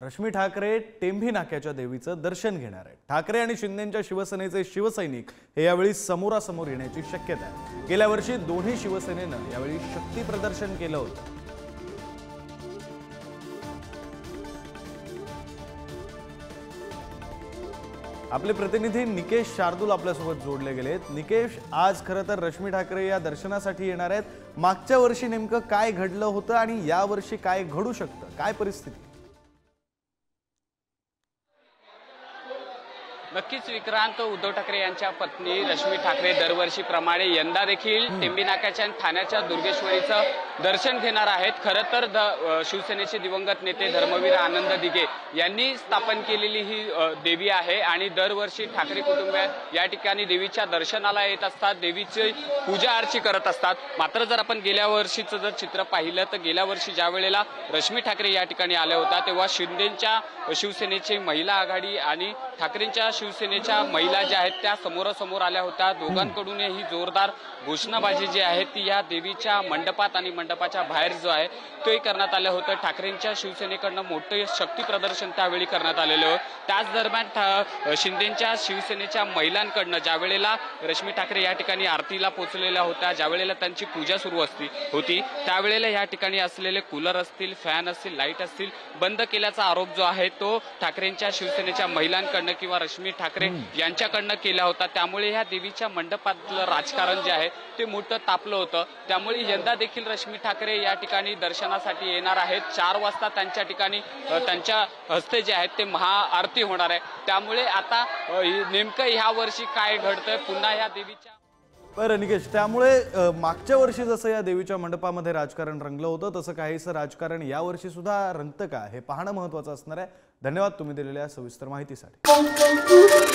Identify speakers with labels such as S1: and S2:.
S1: रश्मी ठाकरे टेंभी नाक्याच्या देवीचं दर्शन घेणार आहेत। ठाकरे आणि शिंदेंच्या शिवसेनेचे शिवसैनिक हे यावेळी समोरासमोर येण्याची शक्यता आहे। गेल्या वर्षी दोन्ही शिवसेनेनं यावेळी शक्ती प्रदर्शन केलं होतं। आपले प्रतिनिधी निकेश शार्दूल आपल्यासोबत जोडले गेलेत। निकेश, आज खरं तर रश्मी ठाकरे या दर्शनासाठी येणार आहेत। मागच्या वर्षी नेमकं काय घडलं होतं आणि या वर्षी काय घडू शकतं, काय परिस्थिती?
S2: नक्कीच विक्रांत, उद्धव ठाकरे यांच्या पत्नी रश्मी ठाकरे दरवर्षीप्रमाणे यंदा देखील टेंभी नाक्याच्या आणि ठाण्याच्या दुर्गेश्वरीचं दर्शन घेणार आहेत। खरं तर शिवसेनेचे दिवंगत नेते धर्मवीर आनंद दिघे यांनी स्थापन केलेली ही देवी आहे आणि दरवर्षी ठाकरे कुटुंब या ठिकाणी देवीच्या दर्शनाला येत असतात, देवीची पूजा अर्ची करत असतात। मात्र जर आपण गेल्या वर्षीचं जर चित्र पाहिलं तर गेल्या वर्षी ज्या वेळेला रश्मी ठाकरे या ठिकाणी आल्या होत्या तेव्हा शिंदेंच्या शिवसेनेची महिला आघाडी आणि ठाकरेंच्या शिवसेनेच्या महिला ज्या आहेत त्या समोरासमोर आल्या होत्या। दोघांकडून ही जोरदार घोषणाबाजी जी आहे ती या देवीच्या मंडपात आणि मंडपाच्या बाहेर जो आहे तोही करण्यात आलं होतं। ठाकरेंच्या शिवसेनेकडनं मोठे शक्ती प्रदर्शन त्यावेळी करण्यात आलेलं होतं। त्याच दरम्यान शिंदेंच्या शिवसेनेच्या महिलांकडनं ज्या वेळेला रश्मी ठाकरे या ठिकाणी आरतीला पोहोचलेल्या होत्या, ज्या वेळेला त्यांची पूजा सुरू होती त्यावेळेला या ठिकाणी असलेले कूलर असतील, फॅन असतील, लाईट असतील बंद केल्याचा आरोप जो आहे तो ठाकरेंच्या शिवसेनेच्या महिलांकडनं किंवा रश्मी ठाकरे यांच्याकडनं केला होता। त्यामुळे ह्या देवीच्या मंडपातलं राजकारण जे आहे ते मोठं तापलं होतं। त्यामुळे यंदा देखील रश्मी ठाकरे या ठिकाणी दर्शनासाठी येणार आहेत। 4 वाजता त्यांच्या ठिकाणी त्यांच्या हस्ते जे आहेत ते महाआरती होणार आहे। त्यामुळे आता नेमकं ह्या वर्षी काय घडतंय पुन्हा ह्या देवीच्या
S1: बरं निकेश, त्यामुळे मागच्या वर्षी जसं या देवीच्या मंडपामध्ये राजकारण रंगलं होतं तसं काहीसं राजकारण या वर्षी सुद्धा रंगतं का हे पाहणं महत्त्वाचं असणार आहे। धन्यवाद तुम्ही दिलेल्या सविस्तर माहितीसाठी।